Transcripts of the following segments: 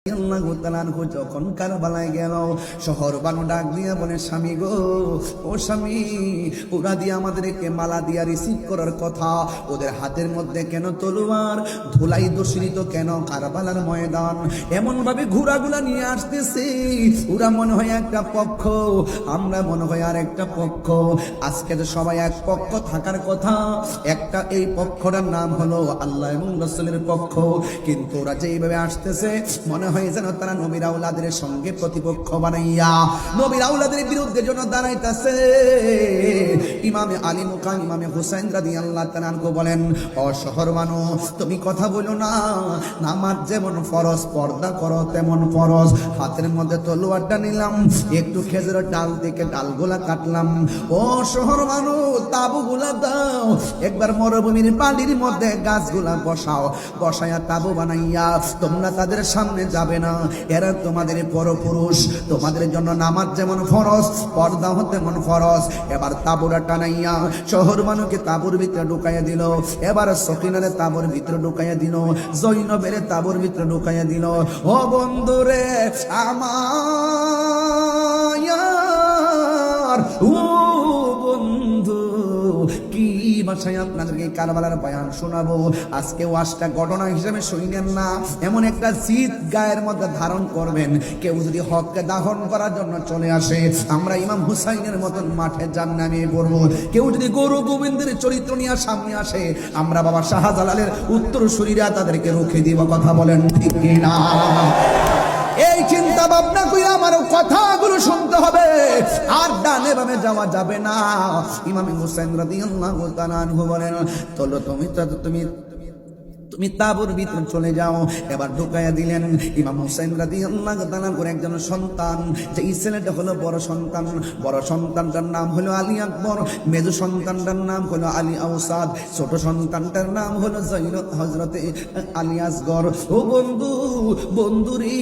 যখন কারবালায় গেল, শহর বানু ডাক দিয়া বলে, স্বামী গো, ও স্বামী, ওরা দিয়ে আমাদেরকে মালা দিয়া রিসিভ করার কথা, ওদের হাতের মধ্যে কেন তলোয়ার, ধুলাই দূষিত কেন কারবালার ময়দান, এমন ভাবে ঘোড়াগুলা নিয়ে আসতেছে, ওরা মনে হয় একটা পক্ষ, আমরা মনে হয় আর একটা পক্ষ। আজকে তো সবাই এক পক্ষ থাকার কথা, একটা এই পক্ষটার নাম হলো আল্লাহ এবং রাসূলের পক্ষ, কিন্তু ওরা যেইভাবে আসতেছে মনে হয় যেন তারা নবীর আওলাদের সঙ্গে প্রতিপক্ষ বানাইয়া নবীর আওলাদের বিরুদ্ধে জন্য দাঁড়াইতেছে। ইমামে আলী মুকাম ইমামে হুসাইন রাদিয়াল্লাহু তাআলা আনহু বলেন, ও শহর মানুষ, তুমি কথা বলো না, নামাজ যেমন ফরজ, পর্দা করো তেমন ফরজ। হাতের মধ্যে তলোয়ারটা নিলাম, একটু খেজুরের ডাল থেকে ডালগুলা কাটলাম। ও শহর মানুষ, তাবুগুলা দাও, একবার মরুভূমির পানির মধ্যে গাছগুলা বসাও, বসায়া তাবু বানাইয়া তোমরা তাদের সামনে যাবে না, এরা তোমাদের পরপুরুষ, তোমাদের জন্য নামাজ যেমন ফরজ, পর্দা তেমন ফরজ। এবার তাবুরা টানাইয়া শহর মানুষকে তাবুর ভিতরে ঢুকাইয়া দিল, এবার সকিনারে তাবুর ভিতরে ঢুকাইয়া দিল, জৈনবের তাবুর ভিতরে ঢুকাইয়া দিল। ও বন্ধুরে আমার, ও বন্ধু, কি ভাষায় আপনাদেরকে কারবালার বয়ান শোনাবো। আজকে ওয়াজটা ঘটনা হিসেবে শুনেন না, এমন একটা জিদ গায়ের মধ্যে ধারণ করবেন। কেউ যদি হককে দাফন করার জন্য চলে আসে, আমরা ইমাম হুসাইনের মতন মাঠে জান্নামে পড়ব। কেউ যদি গরু গোবিন্দের চরিত্র নিয়ে সামনে আসে, আমরা বাবা শাহজালালের উত্তরসূরিরা তাদেরকে রুখে দিব। কথা বলেন ঠিক কিনা? এই চিন্তা ভাবনা করে আমার কথাগুলো শুনতে হবে, আর ডানে বামে যাওয়া যাবে না। ইমাম হুসাইন রাদিয়াল্লাহু তাআলা আনহু বলেন, চলো তুমি তাবুর ভিতরে চলে যাও। এবার ঢুকাইয়া দিলেন। ইমাম হুসাইন রাদিয়াল্লাহু তাআলা করে একজন সন্তান, যে ছেলেটা হলো বড় সন্তান, বড় সন্তানটার নাম হলো আলী আকবর, মেজো সন্তানটার নাম হলো আলী আওসাদ, ছোট সন্তানটার নাম হলো হযরতে আলী আসগর। ও বন্ধু, বন্ধুরি,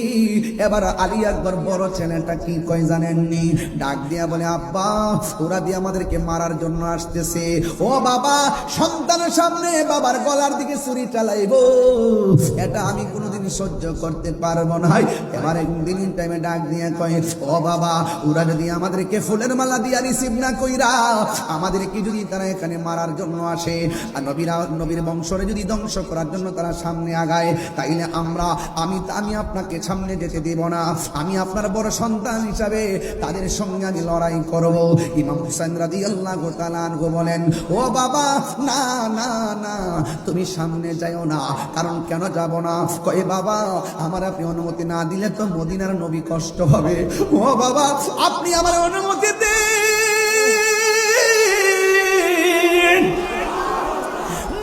এবার আলী আকবর বড় ছেলেটা কি কয় জানেননি? ডাক দিয়া বলে, আব্বা, ওরা দিয়ে আমাদেরকে মারার জন্য আসতেছে। ও বাবা, সন্তানের সামনে বাবার গলার দিকে ছুরি চালাই, এটা আমি কোনোদিন সহ্য করতে পারবো না। এবার একদিন টাইমে ডাক দিয়ে কয়, ও বাবা, ওরা যদি আমাদেরকে ফুলের মালা দিয়া রিসিভ না কইরা, আমাদেরকে যদি তারা এখানে মারার জন্য আসে, আর নবীর বংশরে যদি ধ্বংস করার জন্য তারা সামনে আগায়, তাইলে আমি আপনাকে সামনে যেতে দেব না। আমি আপনার বড় সন্তান হিসাবে তাদের সঙ্গে আমি লড়াই করব। ইমাম হুসাইন রাদিয়াল্লাহু তাআলা আনহু বলেন, ও বাবা, না না না, তুমি সামনে যাও না। কারণ কেন যাব না? কয়, বাবা, আমার আপনি অনুমতি না দিলে তো মদিনার নবী কষ্ট হবে। ও বাবা, আপনি আমার অনুমতি দিন।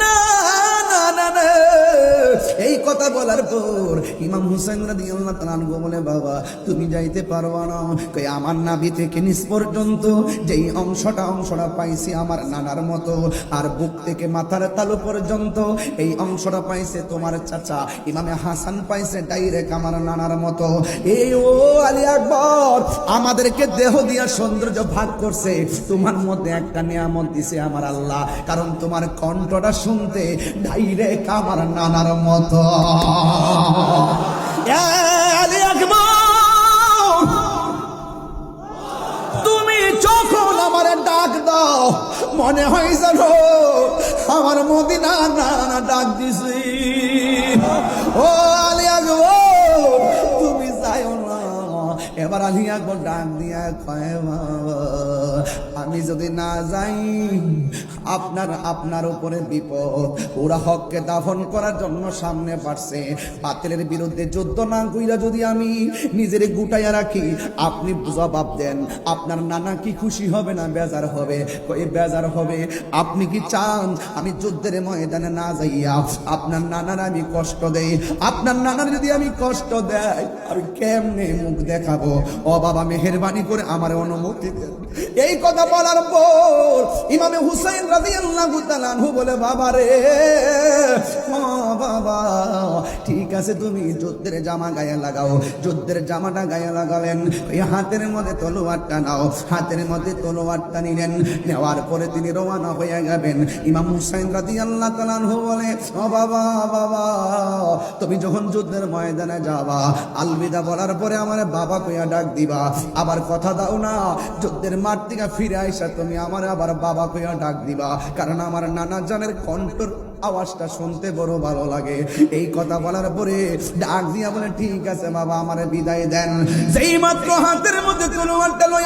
না না না না, এই কথা বলার পর ইমাম হুসাইন রাদিয়াল্লাহু তাআলা আনহু বলে, বাবা, তুমি যাইতে পারবা না। কই, আমার নাভি থেকে নিচ পর্যন্ত যেই অংশটা পাইছি আমার নানার মতো, আর বুক থেকে মাথার তালু পর্যন্ত এই অংশটা পাইছে তোমার চাচা ইমামে হাসান, পাইছে ডাইরেক্ট আমার নানার মতো। এই ও আলী আকবর, আমাদেরকে দেহ দিয়া সৌন্দর্য ভাগ করছে, তোমার মধ্যে একটা নিয়ামত দিছে আমার আল্লাহ, কারণ তোমার কণ্ঠটা শুনতে ডাইরেক্ট আমার নানার মতো। আলী আকবর, তুমি যখন আমার ডাক দাও, মনে হয় জানো আমার মদিনা নানা ডাক দিছি। ও আলী আকবর, তুমি যাও না। এবার আলী আকবর ডাক দিয়া কয়, বাবা, আমি যদি না যাই, আপনার উপরে বিপদ। ওরা হককে দাফন করার জন্য সামনে পারছে, বাতিলের বিরুদ্ধে যুদ্ধ না কইরা যদি আমি নিজের গুটাইয়া রাখি, আপনি জবাব দেন, আপনার নানা কি খুশি হবে না বেজার হবে? কই, বেজার হবে। আপনি কি চান আমি যুদ্ধের ময়দানে না যাইয়া আপনার নানার আমি কষ্ট দেই? আপনার নানার যদি আমি কষ্ট দেই, আর কেমনে মুখ দেখাবো? ও বাবা, মেহেরবানি করে আমার অনুমতি দেন। এই কথা বলার পর ইমামে হুসাইন রাদিয়াল্লাহু তাআলা আনহু বলে, বাবা রে, ও বাবা, ঠিক আছে, তুমি যুদ্ধের জামা গায়ে লাগাও। যুদ্ধের জামাটা গায়ে লাগালেন, ওই হাতের মধ্যে তলোয়ারটা নাও। হাতের মধ্যে তলোয়ারটা নিলেন, নেওয়ার পরে তিনি রওনা হয়ে যাবেন। ইমাম হুসাইন রাদিয়াল্লাহু তাআলা আনহু বলে, ও বাবা, বাবা, তুমি যখন যুদ্ধের ময়দানে যাবা, আলবিদা বলার পরে আমার বাবা কইয়া ডাক দিবা। আবার কথা দাও না, যুদ্ধের মাঠ থেকে ফিরে আইসা তুমি আমার আবার বাবা কইয়া ডাক দিবা, কারণ আমার নানা জানের কণ্ঠর আওয়াজটা শুনতে বড় ভালো লাগে। এই কথা বলার পরে ডাক দিয়া বলে, ঠিক আছে বাবা, আমারে বিদায় দেন। যেই মাত্র হাতের মধ্যে তলোয়ারটা লইয়া